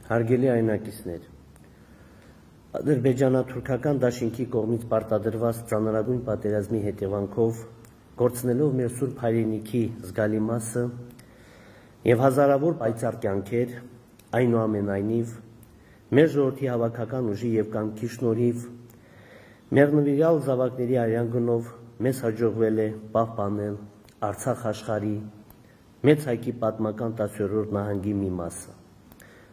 Հարգելի այնակիցներ, Ադրբեջանա-թուրքական դաշինքի կողմից պարտադրված ծանրագույն պատերազմի հետևանքով կորցնելով մեր սուրբ հայրենիքի զգալի մասը եւ հազարավոր պայծառ կյանքեր, այնուամենայնիվ մեր ժողովրդի հավաքական ուժի եւ կամքի շնորհիվ մեր նվիրյալ զավակների արյան գնով մեզ հաջողվել է պահպանել Արցախ աշխարհի մեծ հայքի պատմական 10-րդ նահանգի մի մասը,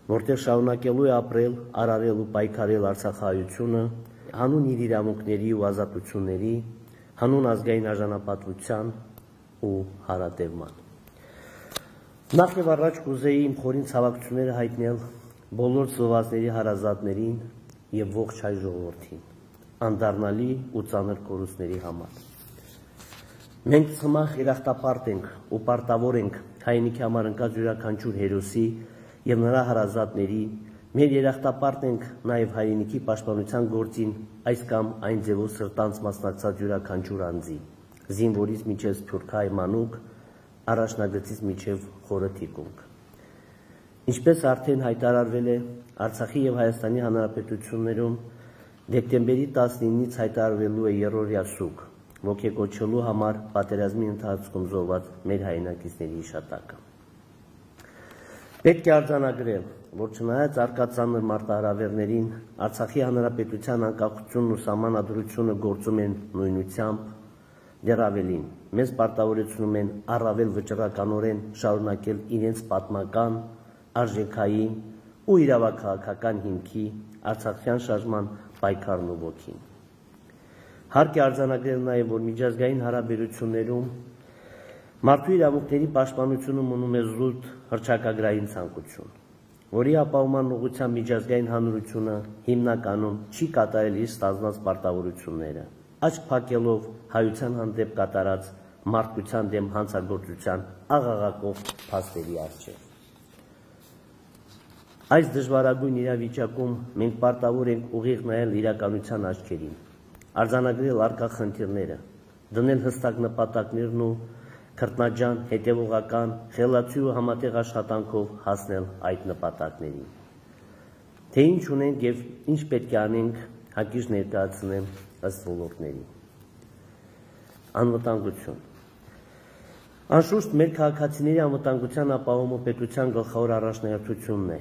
որտեղ շարունակելու է ապրել, արարել ու պայքարել Արցախահայությունը հանուն իր իրավունքների ու ազատությունների, հանուն ազգային արժանապատվության ու հարատևման։ Նախ եւ առաջ կուզեի իմ խորին ցավակցությունները հայտնել բոլոր զոհվածների հարազատներին եւ ողջ հայ ժողովրդին, անդառնալի ու ծանր կորուստների համար։ Մենք ցմահ երախտապարտ ենք ու պարտավոր ենք հայրենիքի համար ընկած յուրաքանչյուր հերոսի եւ նրա հարազատների, մեր երախտապարտ ենք նաեւ հայրենիքի պաշտպանության գործին այս կամ այն ձևով սրտանց մասնակցած յուրաքանչյուր անձի, զինվորից մինչեւ սփյուռքահայ մանուկ, առաջնագծից մինչեւ խորը թիկունք։ Ինչպես արդեն հայտարարվել է, Արցախի եւ Հայաստանի Հանրապետություններում դեկտեմբերի 19-ից հայտարարվելու է երրորդյա սուկ, ոգեկոչելու համար պատերազմի ընթացքում զոհված մեր հայրենակիցների հիշատակը։ Պետք է արձանագրել, որ չնայած առկա ծանր մարտահրավերներին, Արցախի Հանրապետության անկախությունն ու սահմանադրությունը գործում են նույնությամբ, դեռ ավելին, մեզ պարտավորեցնում են առավել վճռականորեն շարունակել իրենց պատմական, արժեքային ու իրավաքաղաքական հիմքի արցախյան շարժման պայքարն ու ոգին։ Հարկ է արձանագրել նաև, որ միջազգային հարաբերություններում մարդու իրավունքների պաշտպանությունը մնում է զուտ հռչակագրային ցանկություն, որի ապահովման ուղղությամբ միջազգային հանրությունը հիմնականում չի կատարել իր ստանձնած պարտավորությունները, աչք փակելով հայության հանդեպ կատարած մարդկության դեմ հանցագործության աղաղակող փաստերի առջև։ Այս դժվարագույն իրավիճակում մենք պարտավոր ենք ուղիղ նայել իրականության աչքերին, արձանագրել առկա խնդիրները, դնել հստակ նպատակներն ու քրտնաջան, հետևողական, խելացի ու համատեղ աշխատանքով հասնել այդ նպատակներին։ Թե ինչ ունենք եւ ինչ պետք է անենք, հակիրճ ներկայացնեմ ըստ ոլորտների։ Անվտանգություն։ Անշուշտ մեր քաղաքացիների անվտանգության ապահովումը պետության գլխավոր առաջնահերթությունն է,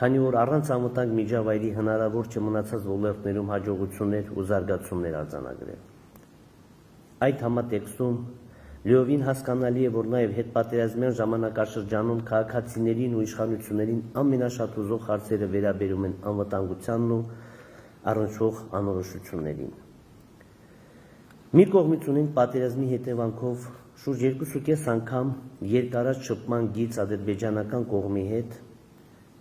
քանի որ առանց անվտանգ միջավայրի հնարավոր չէ մնացած ոլորտներում հաջողություններ ու զարգացումներ արձանագրել։ Այդ համատեքստում լիովին հասկանալի է, որ նաև հետպատերազմյան ժամանակաշրջանում քաղաքացիներին ու իշխանություններին ամենաշատ ուզող հարցերը վերաբերում են անվտանգությանն ու առնչվող անորոշություններին։ Մի կողմից ունենք պատերազմի հետևանքով շուրջ 2.5 անգամ երկարած շփման գիծ ադրբեջանական կողմի հետ,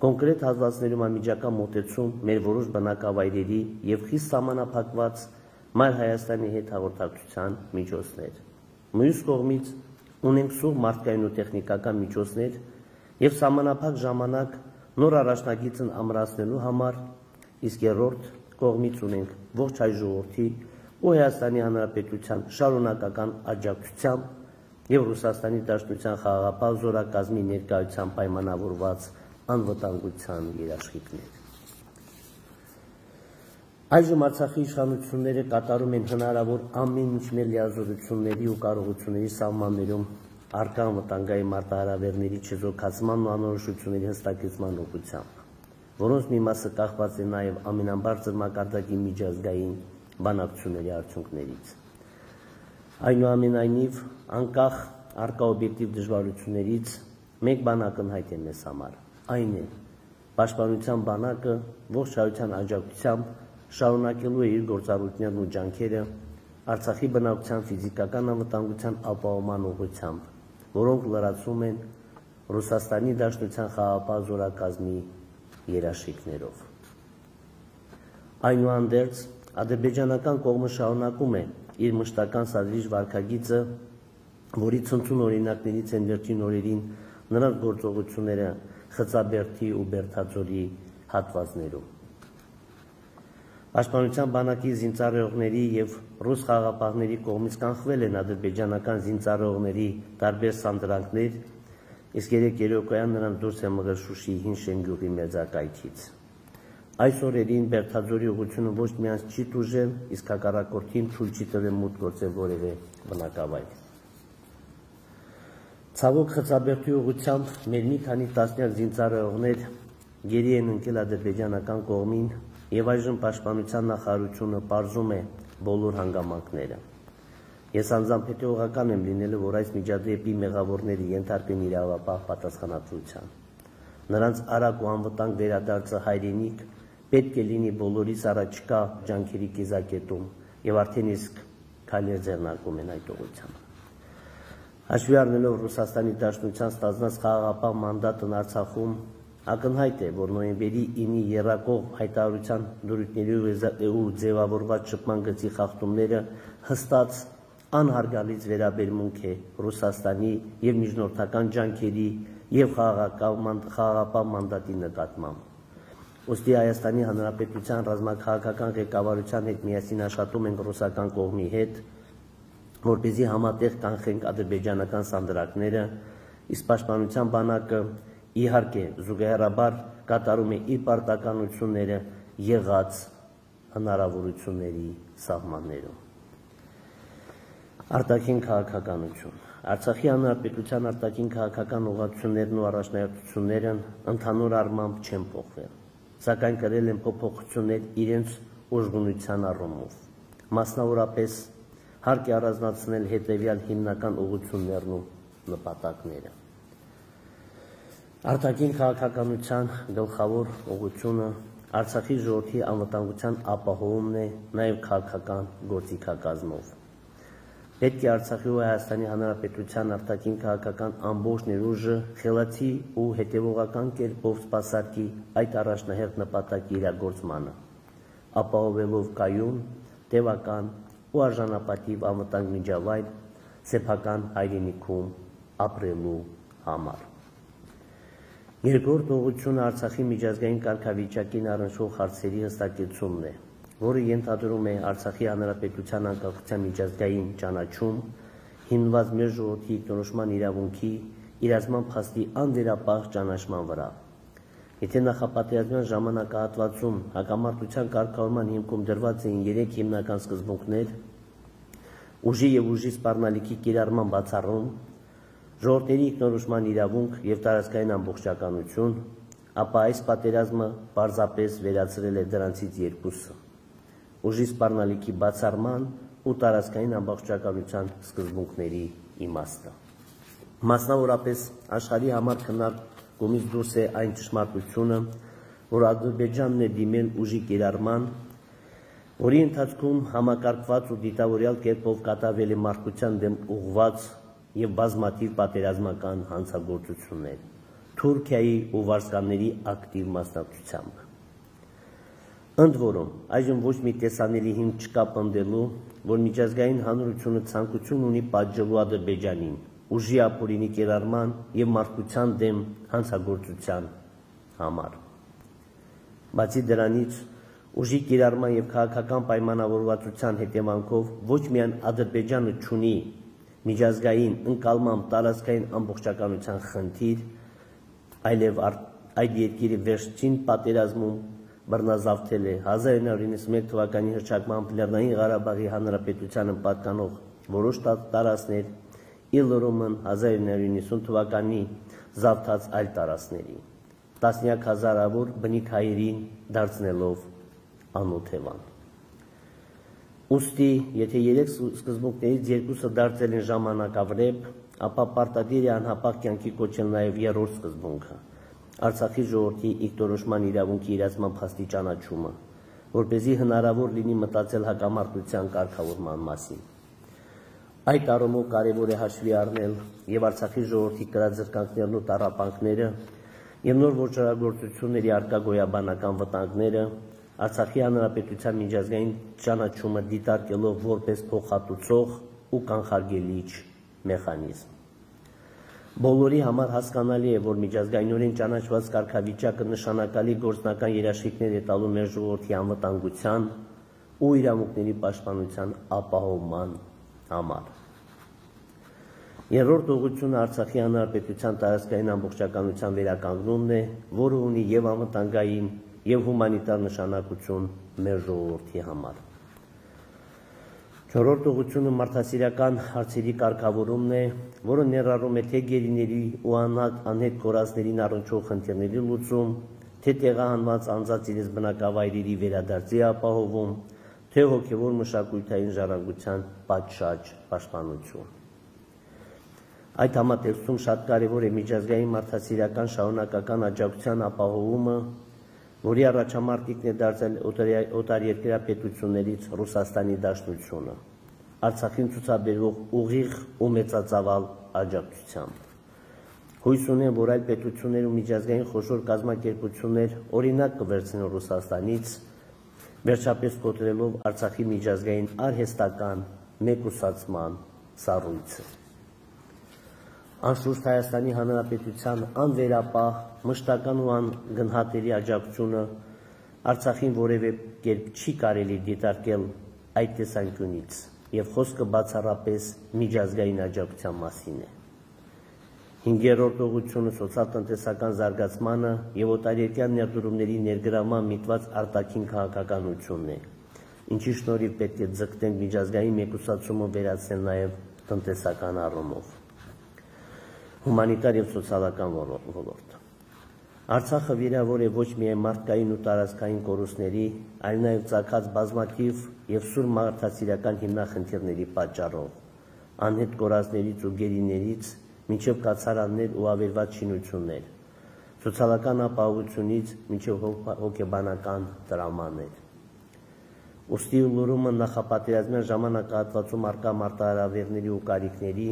կոնկրետ հատվածներում անմիջական մոտեցում մեր որոշ բնակավայրերի եւ խիստ սահմանափակված Մայր Հայաստանի հետ հաղորդակցության միջոցներ։ Մյուս կողմից ունենք սուղ մարդկային ու տեխնիկական միջոցներ եւ սահմանափակ ժամանակ նոր առաջնագիծն ամրացնելու համար, իսկ երրորդ կողմից ունենք ողջ հայ ժողովրդի ու Հայաստանի Հանրապետության շարունակական աջակցությամբ եւ Ռուսաստանի Դաշնության խաղաղապահ զորակազմի ներկայությամբ պայմանավորված անվտանգության երաշխիքներ։ Այժմ Արցախի իշխանությունները կատարում են հնարավոր ամեն ինչ մեր լիազորությունների ու կարողությունների սահմաններում առկա անվտանգային մարտահրավերների չեզոքացման ու անորոշությունների հստակեցման ուղղությամբ, որոնց մի մասը կախված է նաև ամենաբարձր մակարդակի միջազգային բանակցությունների արդյունքներից։ Այնուամենայնիվ, անկախ առկա օբյեկտիվ դժվարություններից մեկ բան ակնհայտ է մեզ համար, այն է, պաշտպանության բանակը ողջ հայության աջակցությամբ շարունակելու է իր գործառույթներն ու ջանքերը Արցախի բնակության ֆիզիկական անվտանգության ապահովման ուղղությամբ, որոնք լրացում են Ռուսաստանի Դաշնության խաղաղապահ զորակազմի երաշխիքներով։ Այնուհանդերձ, ադրբեջանական կողմը շարունակում է իր մշտական սադրիչ վարքագիծը, որի ցնցուն օրինակներից են վերջին օրերին նրանց գործողությունները Խծաբերդի ու Բերդաձորի հատվածներում։ Պաշտպանության բանակի զինծառայողների եւ ռուս խաղաղապահների կողմից կանխվել են ադրբեջանական զինծառայողների տարբեր սանդրանքներ իսկ 3 երեկոյան նրան դուրս է մղել Շուշիի հին Շենգյուղի մերձակայքից։ Այս օրերին Բերդաձորի ուղղությունը ոչ միայն չի տուժել, իսկ հակառակորդին թույլ չի տվել մուտք գործել որևէ բնակավայր։ Ցավոք Խծաբերդի ուղղությամբ մեր մի քանի տասնյակ զինծառայողներ գերի են ընկել ադրբեջանական կողմին եւ այժմ պաշտպանության նախարարությունը պարզում է բոլոր հանգամանքները։ Ես անձամբ հետևողական եմ լինելու, որ այս միջադեպի մեղավորները ենթարկվեն իրավապահ պատասխանատվության։ Նրանց արագ ու անվտանգ վերադարձը հայրենիք պետք է լինի բոլորիս առաջկա ջանքերի կիզակետում եւ արդեն իսկ քայլեր ձեռնարկում են այդ ուղղությամբ։ Հաշվի առնելով Ռուսաստանի Դաշնության ստանձնած խաղաղապահ մանդատն Արցախում, ակնհայտ է, որ նոյեմբերի 9-ի եռակողմ հայտարարության դրույթների ու ձևավորված շփման գծի խախտումները հստակ անհարգալից վերաբերմունք է Ռուսաստանի եւ միջնորդական ջանքերի եւ խաղաղապահ մանդատի նկատմամբ։ Ուստի Հայաստանի Հանրապետության ռազմաքաղաքական ղեկավարության հետ միասին աշխատում ենք ռուսական կողմի հետ, որպեսզի համատեղ կանխենք ադրբեջանական սանդրակները, իսկ պաշտպանության բանակը իհարկե զուգահեռաբար կատարում է իր պարտականությունները եղած հնարավորությունների սահմաններում։ Արտաքին քաղաքականություն։ Արցախի Հանրապետության արտաքին քաղաքական ուղղություններն ու առաջնահերթությունները ընդհանուր առմամբ չեն փոխվել, սակայն կրել են փոփոխություններ իրենց ուժգնության առումով։ Մասնավորապես հարկ է առանձնացնել հետևյալ հիմնական ուղղություններն ու նպատակները։ Արտաքին քաղաքականության գլխավոր ուղղությունը Արցախի ժողովրդի անվտանգության ապահովումն է, նաև քաղաքական գործիքակազմով։ Պետք է Արցախի ու Հայաստանի Հանրապետության արտաքին քաղաքական ամբողջ ներուժը խելացի ու հետևողական կերպով սպասարկի այդ առաջնահերթ նպատակի իրագործմանը, ապահովելով կայուն, տևական ու արժանապատիվ անվտանգ միջավայր սեփական հայրենիքում ապրելու համար։ Երկրորդ ուղղությունը Արցախի միջազգային կարգավիճակին առնչվող հարցերի հստակեցումն է, որը ենթադրում է Արցախի Հանրապետության անկախության միջազգային ճանաչում, հիմնված մեր ժողովրդի ինքնորոշման իրավունքի իրացման փաստի անվերապահ ճանաչման վրա։ Եթե նախապատերազմյան ժամանակահատվածում հակամարտության կարգավորման հիմքում դրված էին 3 հիմնական սկզբունքներ՝ ուժի եւ ուժի սպառնալիքի կիրառման բացառում, ժողովրդների ինքնորոշման իրավունք եւ տարածքային ամբողջականություն, ապա այս պատերազմը պարզապես վերացրել է դրանցից երկուսը՝ ուժի սպառնալիքի բացառման ու տարածքային ամբողջականության սկզբունքների իմաստը։ Մասնավորապես աշխարհի համար քննարկումից դուրս է այն ճշմարտությունը, որ Ադրբեջանն է դիմել ուժի կիրառման, որի ընթացքում համակարգված ու դիտավորյալ կերպով կատարվել է մարդկության դեմ ուղղված եւ բազմաթիվ պատերազմական հանցագործություններ Թուրքիայի ու վարձկանների ակտիվ մասնակցությամբ։ Ընդ որում, այժմ ոչ մի տեսանելի հիմք չկա պնդելու, որ միջազգային հանրությունը ցանկություն ունի պատժելու Ադրբեջանին ուժի ապօրինի կիրառման եւ մարդկության դեմ հանցագործության համար։ Բացի դրանից, ուժի կիրառման եւ քաղաքական պայմանավորվածության հետևանքով ոչ միայն Ադրբեջանը չունի միջազգային ընկալման տարածքային ամբողջականության խնդիր, այլև այդ երկիրը վերջին պատերազմում բռնազավթել է 1991 թվականի հռչակմամբ Լեռնային Ղարաբաղի Հանրապետությանը պատկանող որոշ տարածքներ, Իլրոմն 1990 թվականի զավթած այլ տարածքների, տասնյակ հազարավոր բնիկ հայերին դարձնելով անօթևան։ Ուստի, եթե 3 սկզբունքներից երկուսը դարձել են ժամանակավրեպ, ապա պարտադիր է անհապաղ կյանքի կոչել նաև 3-րդ սկզբունքը՝ Արցախի ժողովրդի ինքնորոշման իրավունքի իրացման փաստի ճանաչումը, որպեսզի հնարավոր լինի մտածել հակամարտության կարգավորման մասին։ Այդ առումով կարևոր է հաշվի առնել եւ Արցախի ժողովրդի կրած զրկանքներն ու տառապանքները եւ նոր ոչռագործությունների արկա գոյաբանական վտանգները, Արցախի Հանրապետության միջազգային ճանաչումը դիտարկելով որպես փոխհատուցող ու կանխարգելիչ մեխանիզմ։ Բոլորի համար հասկանալի է, որ միջազգայինորեն ճանաչված կարգավիճակը նշանակալի գործնական երաշխիքներ է տալու մեր ժողովրդի անվտանգության ու իրավունքների պաշտպանության ապահովման համար։ Երրորդ ուղղությունը Արցախի հանրապետության տարածքային ամբողջականության վերականգնումն է, որը ունի եւ անվտանգային եւ հումանիտար նշանակություն մեր ժողովրդի համար։ Չորրորդ ուղղությունը մարդասիրական հարցերի կարգավորումն է, որը ներառում է թե գերիների ու անհետ կորածներին առնչվող խնդիրների լուծում, թե տեղահանված անձանց իրենց բնակավայրերի վերադարձի ապահովում, թե հոգևոր մշակութային ժառանգության պատշաճ պաշտպանություն։ Այդ համատեքստում շատ կարևոր է միջազգային մարդասիրական շարունակական աջակցության ապահովումը, որի առաջամարտիկն է դարձել օտարերկրյա պետություններից Ռուսաստանի Դաշնությունը, Արցախին ցուցաբերվող ուղիղ ու մեծածավալ աջակցությամբ։ Հույս ունեմ, որ այլ պետություններ ու միջազգային խոշոր կազմակերպություններ օրինակ կվերցնեն Ռուսաստանից, վերջապես կոտրելով Արցախի միջազգային արհեստական մեկուսացման սառույցը։ Անշուշտ Հայաստանի Հանրապետության անվերապահ, մշտական ու անգնահատելի աջակցությունը Արցախին որևէ կերպ չի կարելի դիտարկել այդ տեսանկյունից, եւ խոսքը բացառապես միջազգային աջակցության մասին է։ Հինգերորդ ուղղությունը սոցիալ-տնտեսական զարգացմանը եւ օտարերկրյա ներդրումների ներգրավման միտված արտաքին քաղաքականությունն է, ինչի շնորհիվ պետք է ձգտենք միջազգային մեկուսացումը վերացնել նաեւ տնտեսական առումով։ Հումանիտար եւ սոցիալական ոլորտ։ Արցախը վիրավոր է ոչ միայն մարդկային ու տարածքային կորուստների, այլ նաեւ ծագած բազմաթիվ եւ սուր մարդասիրական հիմնախնդիրների պատճառով, անհետ կորածներից ու գերիներից մինչև կացարաններ ու ավերված շինություններ, սոցիալական ապահովությունից մինչև հոգեբանական տրավմաներ։ Ուստի լուրումը նախապատերազմյան ժամանակահատվածում առկա մարտահրավերների ու կարիքների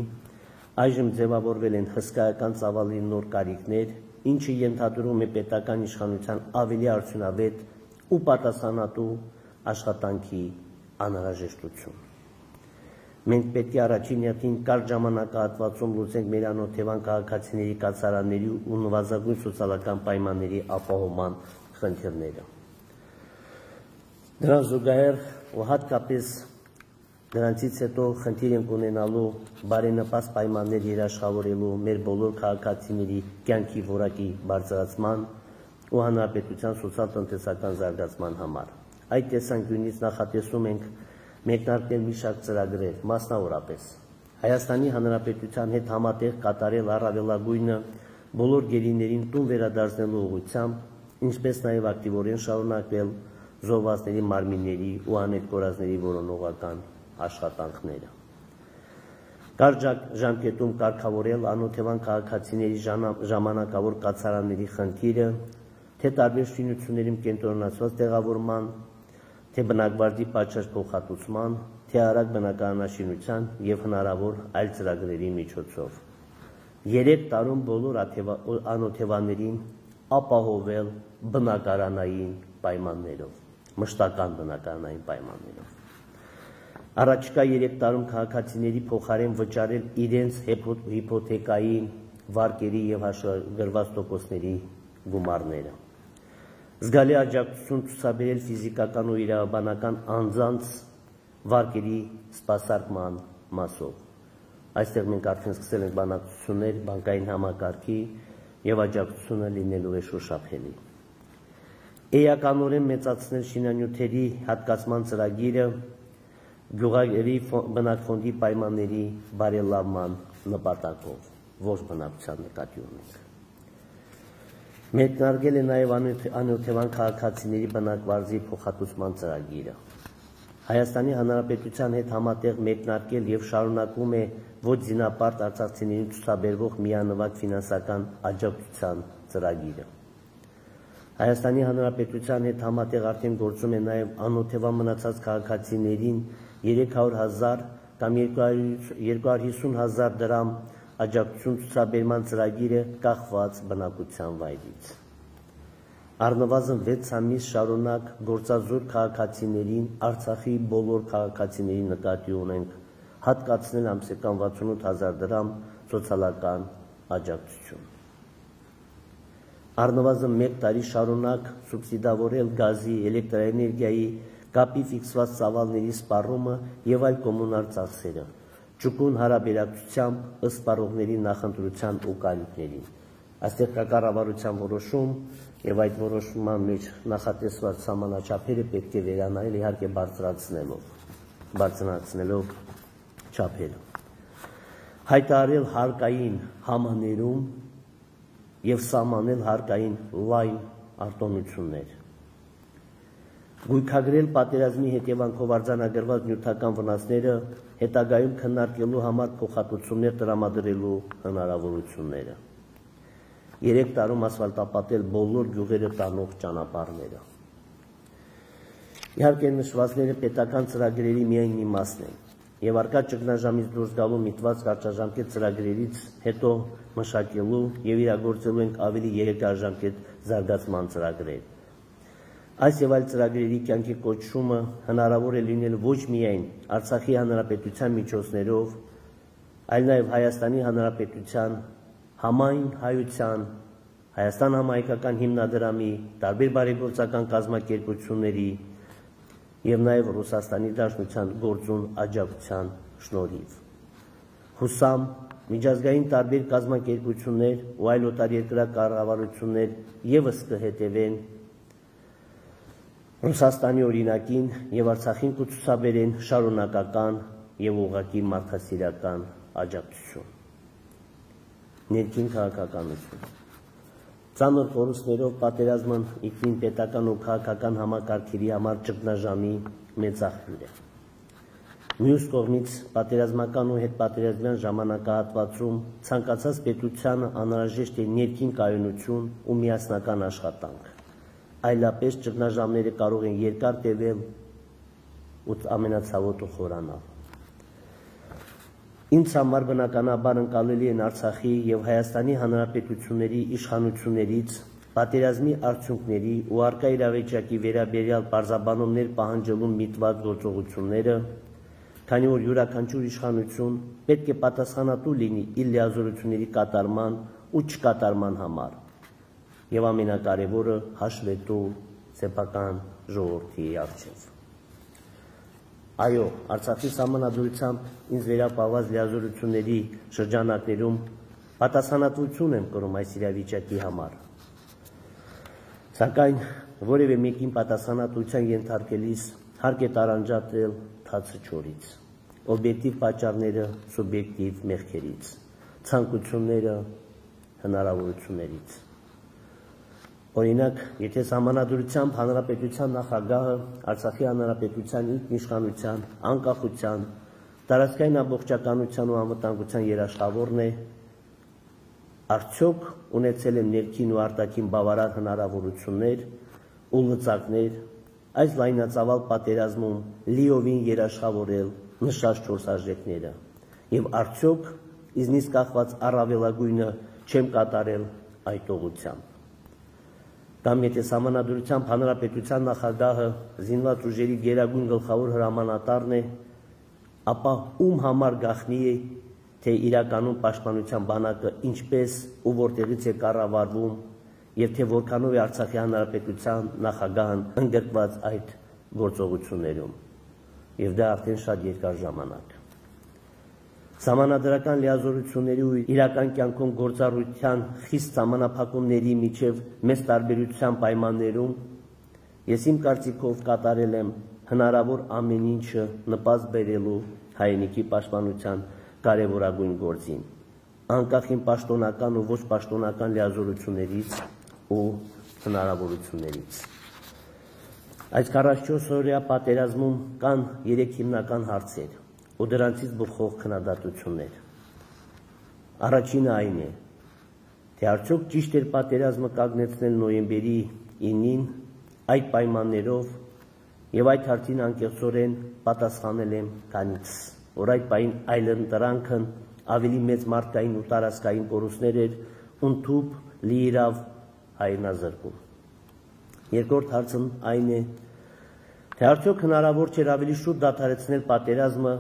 այժմ ձևավորվել են հսկայական ծավալի նոր կարիքներ, ինչը ենթադրում է պետական իշխանության ավելի արդյունավետ ու պատասխանատու աշխատանքի անհրաժեշտություն։ Մենք պետք է առաջին հերթին կարճ ժամանակահատվածում լուծենք մեր անօթևան քաղաքացիների կացարանների ու նվազագույն սոցիալական պայմանների ապահովման խնդիրները։ Դրան զուգահեռ ու հատկապես դրանցից հետո խնդիր ենք ունենալու բարենպաստ պայմաններ երաշխավորելու մեր բոլոր քաղաքացիների կյանքի որակի բարձրացման ու հանրապետության սոցիալ-տնտեսական զարգացման համար։ Այդ տեսանկյունից նախատեսում ենք մեկնարկել մի շարք ծրագրեր, մասնավորապես Հայաստանի Հանրապետության հետ համատեղ կատարել առավելագույնը բոլոր գերիներին տուն վերադարձնելու ուղղությամբ, ինչպես նաև ակտիվորեն շարունակվել զոհվածների մարմինների ու անհետ կորածների որոնողական աշխատանքները։ Կարճ ժամկետում կարգավորել անօթևան քաղաքացիների ժամանակավոր կացարանների խնդիրը, թե տարբեր շինություններում կենտրոնացված տեղավորման, թե բնակվարձի պատշաճ փոխհատուցման, թե արագ բնակարանաշինության եւ հնարավոր այլ ծրագրերի միջոցով։ 3 տարում բոլոր անօթևաներին ապահովել բնակարանային պայմաններով, մշտական բնակարանային պայմաններով։ Առաջիկա 3 տարում քաղաքացիների փոխարեն վճարել իրենց հիփոթեկայի վարկերի եւ հաշվագրված տոկոսների գումարները։ Զգալի աջակցություն ցուցաբերել ֆիզիկական ու իրավաբանական անձանց վարկերի սպասարկման մասով։ Այստեղ մենք արդեն սկսել ենք բանակցություններ բանկային համակարգի եւ աջակցությունը լինելու է շոշափելի։ Էականորեն մեծացնել շինանյութերի հատկացման ծրագիրը գյուղերի բնակֆոնդի պայմանների բարելավման նպատակով, ոչ բնակության նկատի ունենք։ Մեկնարկել է նաև անօթևան քաղաքացիների բնակվարձի փոխհատուցման ծրագիրը։ Հայաստանի Հանրապետության հետ համատեղ մեկնարկել եւ շարունակվում է ոչ զինապարտ արցախցիներին ցուցաբերվող միանվագ ֆինանսական աջակցության ծրագիրը։ Հայաստանի Հանրապետության հետ համատեղ արդեն գործում է նաև անօթևան մնացած քաղաքացիներին 300,000 կամ 250,000 դրամ աջակցություն ցուցաբերման ծրագիրը կախված բնակության վայրից։ Առնվազն 6 ամիս շարունակ գործազուրկ քաղաքացիներին Արցախի բոլոր քաղաքացիների նկատի ունենք հատկացնել ամսական 68,000 դրամ սոցիալական աջակցություն։ Առնվազն 1 տարի շարունակ սուբսիդավորել գազի, էլեկտրաէներգիայի, կապի ֆիքսված ծավալների սպառումը եւ այլ կոմունալ ծախսերը, ճկուն հարաբերակցությամբ ըստ պարողների նախընտրության ու կարիքներին։ Այստեղ կա կառավարության որոշում եւ այդ որոշման մեջ նախատեսված սահմանաչափերը պետք է վերանայել, իհարկե բարձրացնելով չափերը։ Հայտարարել հարկային համաներում եւ սահմանել հարկային լայն արտոնություններ։ Գույքագրել պատերազմի հետևանքով արձանագրված նյութական վնասները հետագայում քննարկելու համար փոխհատուցումներ տրամադրելու հնարավորությունները։ 3 տարում ասֆալտապատել բոլոր գյուղերը տանող ճանապարհները։ Իհարկե նշվածները պետական ծրագրերի միայն մի մասն են եւ արկա ճգնաժամից դուրս գալու միտված կարճաժամկետ ծրագրերից հետո մշակելու եւ իրագործելու ենք ավելի երկարաժամկետ զարգացման ծրագրեր։ Այս եւ այլ ծրագրերի կյանքի կոչումը հնարավոր է լինել ոչ միայն Արցախի հանրապետության միջոցներով, այլ նաեւ Հայաստանի հանրապետության համայն հայության, Հայաստան համահայկական հիմնադրամի, տարբեր բարեգործական կազմակերպությունների եւ նաեւ Ռուսաստանի Դաշնության գործուն աջակցության շնորհիվ։ Հուսամ միջազգային տարբեր կազմակերպություններ ու այլ օտարերկրյա կառավարություններ եւս կհետևեն Ռուսաստանի օրինակին եւ Արցախին կցուցաբերեն շարունակական եւ ուղղակի մարդասիրական աջակցություն։ Ներքին քաղաքականություն։ Ծանր կորուստներով պատերազմն ինքնին պետական ու քաղաքական համակարգերի համար ճգնաժամի մեծ աղբյուր է։ Մյուս կողմից պատերազմական ու հետպատերազմյան ժամանակահատվածում ցանկացած պետությանը անհրաժեշտ է ներքին կայունություն ու միասնական աշխատանք։ Այլապես ճգնաժամերը կարող են երկար տևել ու ամենացավոտը խորանալ։ Ինձ համար բնականաբար ընկալելի են Արցախի եւ Հայաստանի հանրապետությունների իշխանություններից պատերազմի արդյունքների ու արկա իրավիճակի վերաբերյալ պարզաբանումներ պահանջելու միտված գործողությունները, քանի որ յուրաքանչյուր իշխանություն պետք է պատասխանատու լինի իր լիազորությունների կատարման ու չկատարման համար եւ ամենակարևորը հաշվետու սեփական ժողովրդի առջեւ։ Այո, Արցախի սահմանադրությամբ ինձ վերապահված լիազորությունների շրջանակներում պատասխանատվություն եմ կրում այս իրավիճակի համար։ Սակայն որևէ մեկին պատասխանատվության ենթարկելիս հարկ է տարանջատել թացը չորից, օբյեկտիվ պատճառները սուբյեկտիվ մեղքերից, ցանկությունները հնարավորություններից։ Օրինակ, եթե սահմանադրությամբ հանրապետության նախագահը Արցախի հանրապետության ինքնիշխանության, անկախության, տարածքային ամբողջականության ու անվտանգության երաշխավորն է, արդյոք ունեցել են ներքին ու արտաքին բավարար հնարավորություններ ու լծակներ այս լայնածավալ պատերազմում լիովին երաշխավորել նշած 4 արժեքները եւ արդյոք իզնից կախված առավելագույնը չեմ կատարել այդ ուղղությամբ։ Կամ եթե սահմանադրությամբ հանրապետության նախագահը զինված ուժերի գերագույն գլխավոր հրամանատարն է, ապա ում համար գաղտնի է, թե իրականում պաշտպանության բանակը ինչպես ու որտեղից է կառավարվում եւ թե որքանով է Արցախի հանրապետության նախագահն ընդգրկված այդ գործողություններում, եւ դա արդեն շատ երկար ժամանակ։ Սահմանադրական լիազորությունների ու իրական կյանքում գործառույթյան խիստ սահմանափակումների միջև մեծ տարբերության պայմաններում ես իմ կարծիքով կատարել եմ հնարավոր ամեն ինչը նպաստ բերելու հայրենիքի պաշտպանության կարևորագույն գործին, անկախ իմ պաշտոնական ու ոչ պաշտոնական լիազորություններից ու հնարավորություններից։ Այս 44 օրյա պատերազմում կան 3 հիմնական հարցեր ու դրանցից բխող քննադատություններ։ Առաջինը այն է, թե արդյոք ճիշտ էր պատերազմը կանգնեցնել նոյեմբերի 9-ին այդ պայմաններով եւ այդ հարցին անկեղծորեն պատասխանել եմ քանից, որ այդ պայն այլընտրանքն ավելի մեծ մարդկային ու տարածքային կորուստներ էր ընդཐུպ լիիրավ հայրենազրկում։ Երկրորդ հարցն այն է, թե արդյոք հնարավոր չէր ավելի շուտ դադարեցնել պատերազմը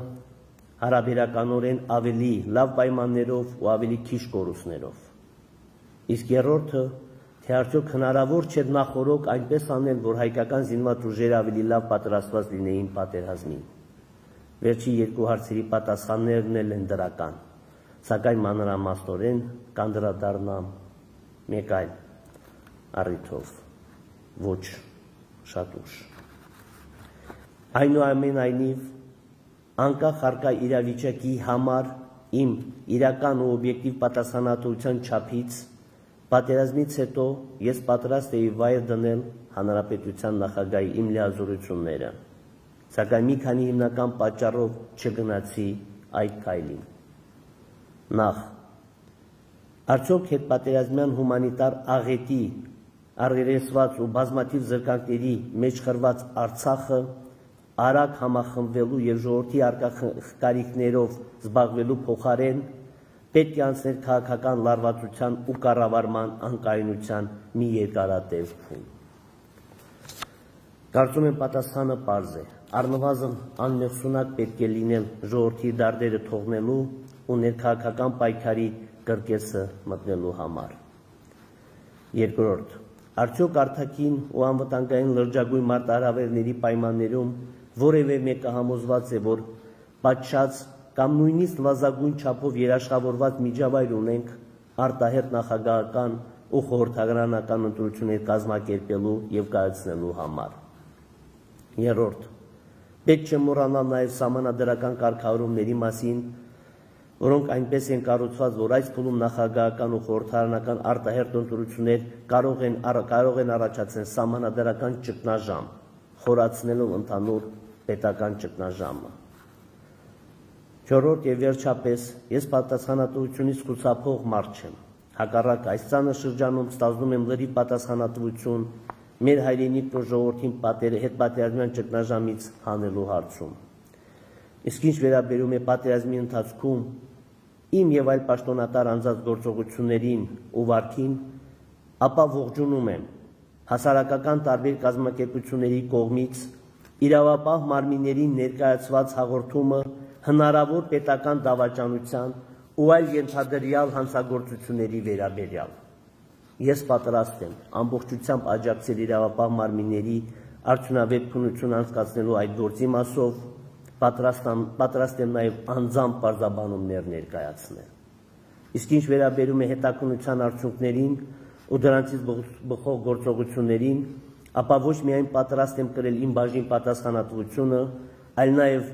հարաբերականորեն ավելի լավ պայմաններով ու ավելի քիչ կորուստներով։ Իսկ երրորդը, թե արդյոք հնարավոր չէր նախօրոք այնպես անել, որ հայկական զինված ուժերը ավելի լավ պատրաստված լինեին պատերազմին։ Վերջի երկու հարցերի պատասխաններն են դրական, սակայն մանրամասնորեն կանդրադառնամ մեկ այլ առիթով, ոչ շատ ուշ։ Այնուամենայնիվ, անկախ առկա իրավիճակի համար իմ իրական ու օբյեկտիվ պատասխանատվության չափից, պատերազմից հետո ես պատրաստ էի վայր դնել հանրապետության նախագահի իմ լիազորությունները, սակայն մի քանի հիմնական պատճառով չգնացի այդ քայլին։ Նախ, արդյոք հետպատերազմյան հումանիտար աղետի, առերեսված ու բազմաթիվ զրկանքների մեջ խրված Արցախը արագ համախմբվելու և ժողովրդի առկա կարիքներով զբաղվելու փոխարեն պետք է անցներ քաղաքական լարվածության ու կառավարման անկայունության մի երկարատև փուլ։ Կարծում եմ պատասխանը պարզ է, առնվազն անմեղսունակ պետք է լինել ժողովրդի դարդերը թողնելու ու ներքաղաքական պայքարի կրկեսը մտնելու համար։ Երկրորդ, արդյոք արտաքին ու անվտանգային լրջագույն մարտահրավերների պայմաններում որևէ մեկը համոզված է, որ պատշաճ կամ նույնիսկ նվազագույն չափով երաշխավորված միջավայր ունենք արտահերթ նախագահական ու խորհրդարանական ընտրություններ կազմակերպելու և կայացնելու համար։ Երրորդ, պետք չէ մոռանալ նաև սահմանադրական կարգավորումների մասին, որոնք այնպես են կառուցված, որ այս փուլում նախագահական ու խորհրդարանական արտահերթ ընտրություններ կարող են առաջացնել սահմանադրական ճգնաժամ, խորացնելով ընդհանուր պետական ճգնաժամը։ Չորրորդ և վերջապես, ես պատասխանատվությունից խուսափող մարդ չեմ, հակառակ այս ծանր շրջանում ստանձնում եմ լրիվ պատասխանատվություն մեր հայրենիքն ու ժողովրդին հետպատերազմյան ճգնաժամից հանելու հարցում։ Իսկ ինչ վերաբերում է պատերազմի ընթացքում իմ և այլ պաշտոնատար անձանց գործողություններին ու վարքին, ապա ողջունում եմ հասարակական տարբեր կազմակերպությունների կողմից իրավապահ մարմիններին ներկայացված հաղորդումը հնարավոր պետական դավաճանության ու այլ ենթադրյալ հանցագործությունների վերաբերյալ։ Ես պատրաստ եմ ամբողջությամբ աջակցել իրավապահ մարմինների արդյունավետ քննություն անցկացնելու այդ գործի մասով, պատրաստ եմ նաև անձամբ պարզաբանումներ ներկայացնել։ Իսկ ինչ վերաբերում է հետաքննության արդյունքներին ու դրանցից բխող գործողություններին, ապա ոչ միայն պատրաստ եմ կրել իմ բաժին պատասխանատվությունը, այլ նաև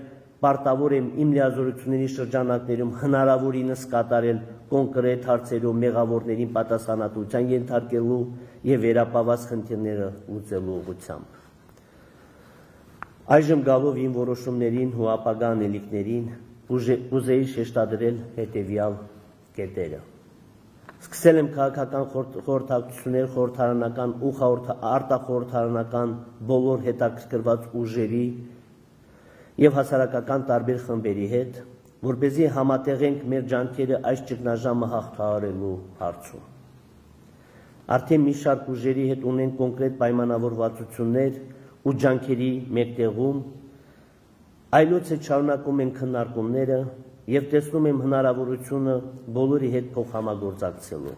պարտավոր եմ իմ լիազորությունների շրջանակներում հնարավորինս կատարել կոնկրետ հարցերով մեղավորներին պատասխանատվության ենթարկելու և վերապահված խնդիրները լուծելու ուղղությամբ։ Այժմ գալով իմ որոշումներին ու ապագա անելիքներին կուզեի շեշտադրել հետևյալ կետերը։ Սկսել եմ քաղաքական խորհրդակցություններ խորհրդարանական ու արտախորհրդարանական բոլոր հետաքրքրված ուժերի և հասարակական տարբեր խմբերի հետ, որպեսզի համատեղենք մեր ջանքերը այս ճգնաժամը հաղթահարելու հարցում։ Արդեն մի շարք ուժերի հետ ունենք կոնկրետ պայմանավորվածություններ ու ջանքերի մեկտեղում, այլոց հետ շարունակում ենք քննարկումները և տեսնում եմ հնարավորությունը բոլորի հետ փոխհամագործակցելու։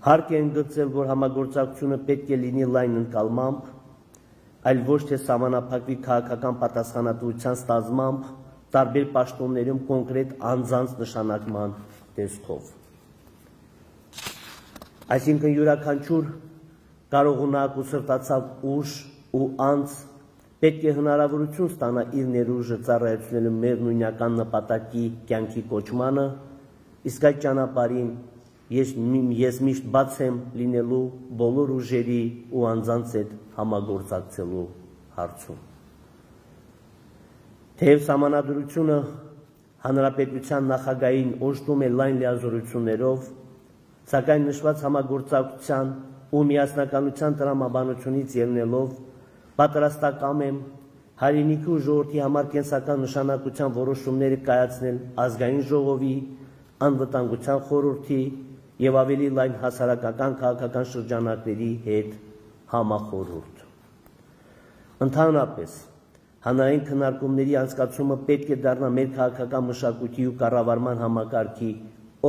Հարկ է ընդգծել, որ համագործակցությունը պետք է լինի լայն ընկալմամբ, այլ ոչ թե սահմանափակվի քաղաքական պատասխանատվության ստանձնմամբ տարբեր պաշտոններում կոնկրետ անձանց նշանակման տեսքով։ Այսինքն յուրաքանչյուր կարողունակ ու սրտացավ ուժ ու անձ պետք է հնարավորություն ստանա իր ներուժը ծառայեցնելու մեր նույնական նպատակի կյանքի կոչմանը, իսկ այդ ճանապարհին ես միշտ բաց եմ լինելու բոլոր ուժերի ու անձանց հետ համագործակցելու հարցում։ Թեև սահմանադրությունը հանրապետության նախագահին օժտում է լայն լիազորություններով, սակայն նշված համագործակցության ու միասնականության տրամաբանությունից ելնելով պատրաստակամ եմ հայրենիքի ու ժողովրդի համար կենսական նշանակության որոշումները կայացնել ազգային ժողովի, անվտանգության խորհրդի և ավելի լայն հասարակական քաղաքական շրջանակների հետ համախորհուրդ։ Ընդհանրապես, հանրային քննարկումների անցկացումը պետք է դառնա մեր քաղաքական մշակույթի ու կառավարման համակարգի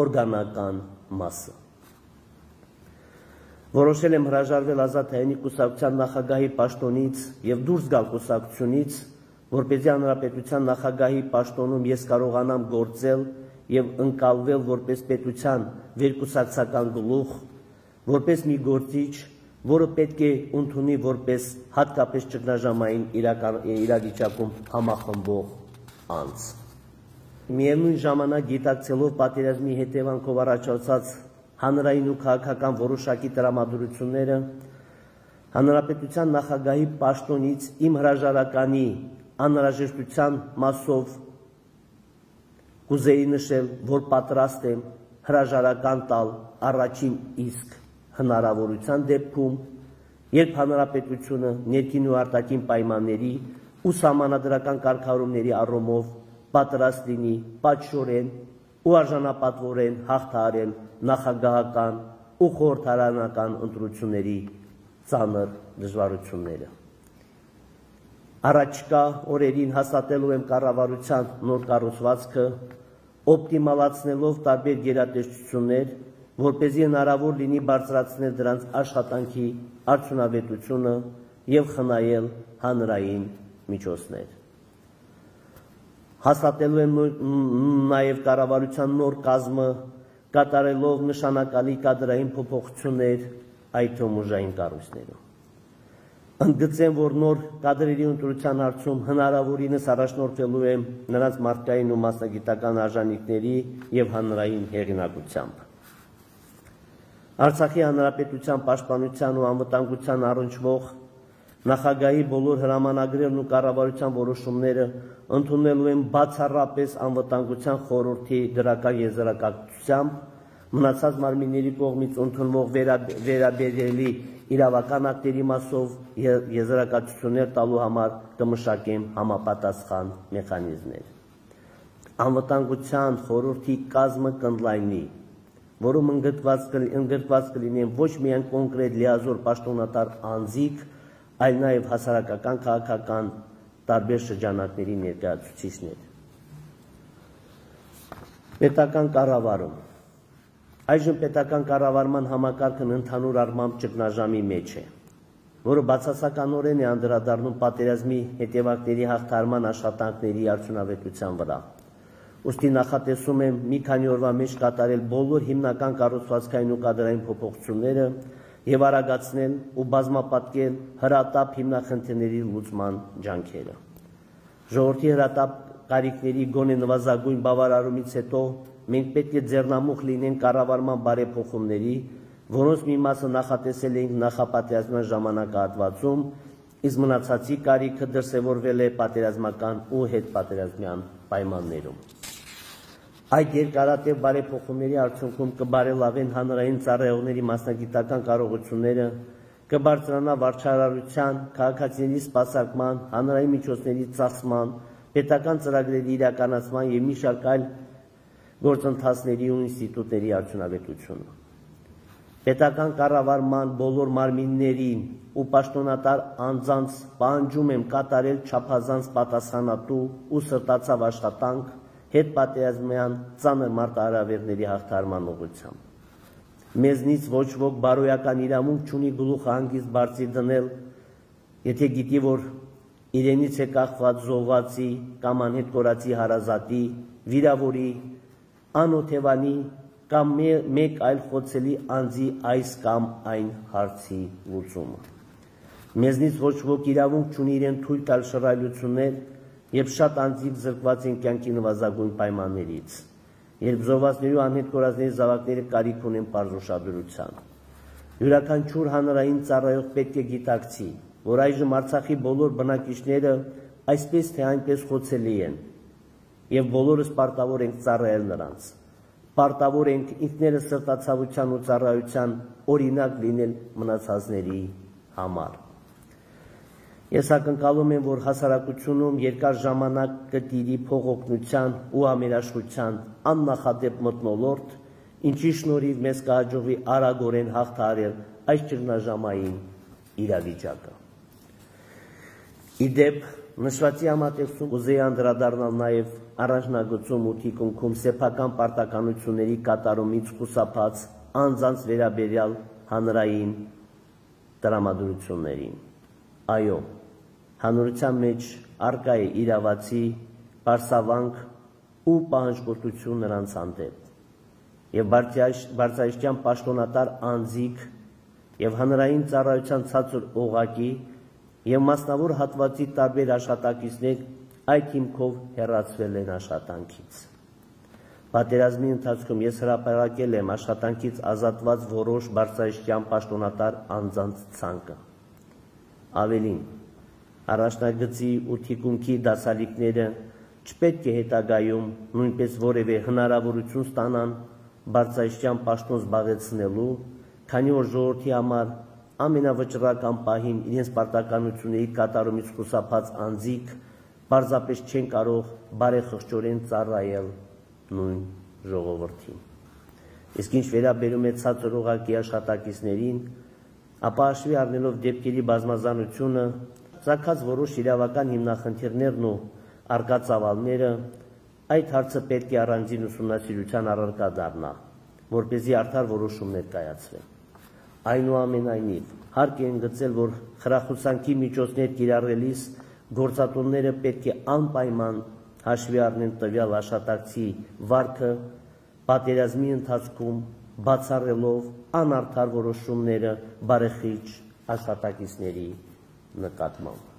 օրգանական մասը։ Որոշել եմ հրաժարվել Ազատ հայերենի կուսակցության նախագահի պաշտոնից և դուրս գալ կուսակցությունից, որպեսզի հանրապետության նախագահի պաշտոնում ես կարողանամ գործել եւ ընկալվել որպես պետության վերկուսակցական գլուխ, որպես մի գործիչ, որը պետք է ընդունի որպես հատկապես ճգնաժամային իրավիճակում համախմբող անձ։ Միևնույն ժամանակ գիտակցելով պատերազմի հետևանքով առաջացած հանրային ու քաղաքական որոշակի տրամադրությունները, հանրապետության նախագահի պաշտոնից իմ հրաժարականի անհրաժեշտության մասով կուզեի նշել, որ պատրաստ եմ հրաժարական տալ առաջին իսկ հնարավորության դեպքում, երբ հանրապետությունը ներքին ու արտաքին պայմանների ու սահմանադրական կարգավորումների առումով պատրաստ լինի պատշորեն ու արժանապատվորեն հաղթահարել նախագահական ու խորհրդարանական ընտրությունների ծանր դժվարությունները։ Առաջկա օրերին հաստատելու եմ կառավարության նոր կառուցվածքը, օպտիմալացնելով տարբեր գերատեսչություններ, որպեսզի հնարավոր լինի բարձրացնել դրանց աշխատանքի արդյունավետությունը եւ խնայել հանրային միջոցներ։ Հաստատելու եմ նաեւ կառավարության նոր կազմը, կատարելով նշանակալի կադրային փոփոխություններ, այդ թվում ուժային կառույցներում։ Ընդգծեմ, որ նոր կադրերի ընտրության հարցում հնարավորինս առաջնորդվելու եմ նրանց մարդկային ու մասնագիտական արժանինքների եւ հանրային հեղինակությամբ։ Արցախի հանրապետության պաշտպանության ու անվտանգության առնչվող նախագահի բոլոր հրամանագրերն ու կառավարության որոշումները ընդունելու եմ բացառապես անվտանգության խորհրդի դրական եզրակացությամբ, մնացած մարմինների կողմից ընդունվող վերաբերելի իրավական ակտերի մասով եզրակացություններ տալու համար կմշակեմ համապատասխան մեխանիզմներ։ Անվտանգության խորհրդի կազմը կընդլայնի, որում ընդգրկված կլինեն ոչ միայն կոնկրետ լիազոր պաշտոնատար անձիկ, այլ նաև հասարակական քաղաքական տարբեր շրջանակների ներկայացուցիչներ։ Պետական կառավարում։ Այժմ պետական կառավարման համակարգն ընդհանուր առմամբ ճգնաժամի մեջ է, որը բացասականորեն է անդրադառնում պատերազմի հետևանքների հաղթահարման աշխատանքների արդյունավետության վրա։ Ուստի նախատեսում եմ մի քանի օրվա մեջ կատարել բոլոր հիմնական կառուցվածքային ու կադրային փոփոխությունները եւ արագացնել ու բազմապատկել հրատապ հիմնախնդիրների լուծման ջանքերը։ Ժողովրդի հրատապ կարիքների գոնե նվազագույն բավարարումից հետո մենք պետք է ձեռնամուխ լինենք կառավարման բարեփոխումների, որոնց մի մասը նախատեսել էինք նախապատերազմյան ժամանակահատվածում, իսկ մնացածի կարիքը դրսևորվել է պատերազմական ու հետպատերազմյան պայմաններում։ Այդ երկարատև բարեփոխումների արդյունքում կբարելավեն հանրային ծառայողների մասնագիտական կարողությունները, կբարձրանա վարչարարության, քաղաքացիների սպասարկման, հանրային միջոցների ծախսման, պետական ծրագրերի իրականացման եւ մի շարք այլ գործընթացների ու ինստիտուտների արդյունավետությունը։ Պետական կառավարման բոլոր մարմիններին ու պաշտոնատար անձանց պահանջում եմ կատարել չափազանց պատասխանատու ու սրտացավ աշխատանք հետպատերազմյան ծանր մարտահրավերների հաղթահարման ուղղությամբ։ Մեզնից ոչ ոք բարոյական իրավունք չունի գլուխը հանգիստ բարձի դնել, եթե գիտի, որ իրենից է կախված զոհվածի կամ անհետ կորածի հարազատի, վիրավորի, անօթևանի կամ մեկ այլ խոցելի անձի այս կամ այն հարցի լուծումը։ Մեզնից ոչ ոք իրավունք չունի իրեն թույլ տալ շռայլություններ, երբ շատ անձիկ զրկված են կյանքի նվազագույն պայմաններից, երբ զոհվածների ու անհետ կորածների զավակները կարիք ունեն պարզուշադրության։ Յուրաքանչյուր հանրային ծառայող պետք է գիտակցի, որ այժմ Արցախի բոլոր բնակիչները այսպես թե այնպես խոցելի են, եւ բոլորս պարտավոր ենք ծառայել նրանց։ Պարտավոր ենք ինքներս սրտացավության ու ծառայության օրինակ լինել մնացածների համար։ Ես ակնկալում եմ, որ հասարակությունում երկար ժամանակ կտիրի փողօգնության ու ամերաշխության աննախադեպ մթնոլորտ, ինչի շնորհիվ մեզ կհաջողվի արագորեն հաղթահարել այս ճգնաժամային իրավիճակը։ Իդեպ, նշվածի համատեքստում կուզեի անդրադառնալ նաև առաջնագծում ու թիկունքում սեփական պարտականությունների կատարումից խուսափած անձանց վերաբերյալ հանրային տրամադրություններին։ Այո, հանրության մեջ արկա է իրավացի, պարսավանք ու պահանջկոտություն նրանց հանդեպ, և բարձրաստիճան պաշտոնատար անձիկ և հանրային ծառայության ցածր օղակի և մասնավոր հատվածի տարբեր աշխատակիցներ այդ հիմքով հեռացվել են աշխատանքից։ Պատերազմի ընթացքում ես հրապարակել եմ աշխատանքից ազատված որոշ բարձրաստիճան պաշտոնատար անձանց ցանկը։ Ավելին, առաջնագծի ու թիկունքի դասալիկները չպետք է հետագայում նույնպես որևէ հնարավորություն ստանան բարձրաստիճան պաշտոն զբաղեցնելու, քանի որ ժողովրդի համար ամենավճռական պահին իրենց պարտականությունների կատարումից խուսափած անձիկ պարզապես չեն կարող բարեխղճորեն ծառայել նույն ժողովրդին։ Իսկ ինչ վերաբերում է ցածր օղակի աշխատակիցներին, ապա հաշվի առնելով դեպքերի բազմազանությունը, ծագած որոշ իրավական հիմնախնդիրներն ու առկա ծավալները, այդ հարցը պետք է առանձին ուսումնասիրության առարկա դառնա, որպեսզի արդար որոշումներ կայացվեն։ Այնուամենայնիվ, հարկ է ընդգծել, որ խրախուսանքի միջոցներ կիրառելիս գործատուները պետք է անպայման հաշվի առնեն տվյալ աշխատակցի վարքը, պատերազմի ընթացքում բացառելով անարդար որոշումները բարեխիղճ աշխատակիցների նկատմամբ։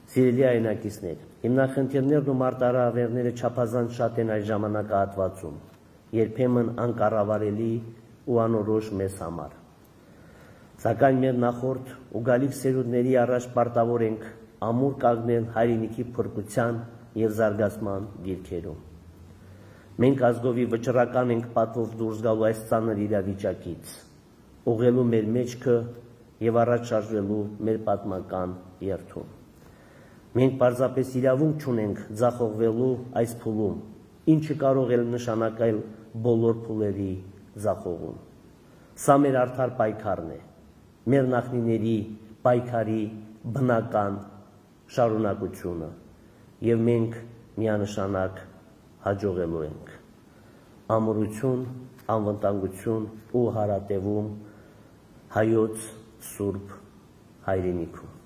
Սիրելի հայրենակիցներ, հիմնախնդիրներն ու մարտահրավերները չափազանց շատ են այս ժամանակահատվածում, երբեմն անկառավարելի ու անորոշ մեզ համար։ Սակայն մեր նախորդ ու գալիք սերունդների առաջ պարտավոր ենք ամուր կանգնել հայրենիքի փրկության և զարգացման դիրքերում։ Մենք ազգովի վճռական ենք պատվով դուրս գալու այս ծանր իրավիճակից, ուղղելու մեր մեջքը և առաջ շարժվելու մեր պատմական երթում։ Մենք պարզապես իրավունք չունենք ձախողվելու այս փուլում, ինչը կարող է նշանակել բոլոր փուլերի ձախողում։ Սա մեր արդար պայքարն է, մեր նախնիների պայքարի բնական շարունակությունը, և մենք միանշանակ հաջողելու ենք։ Ամրություն, անվտանգություն ու հարատևում հայոց սուրբ հայրենիքում։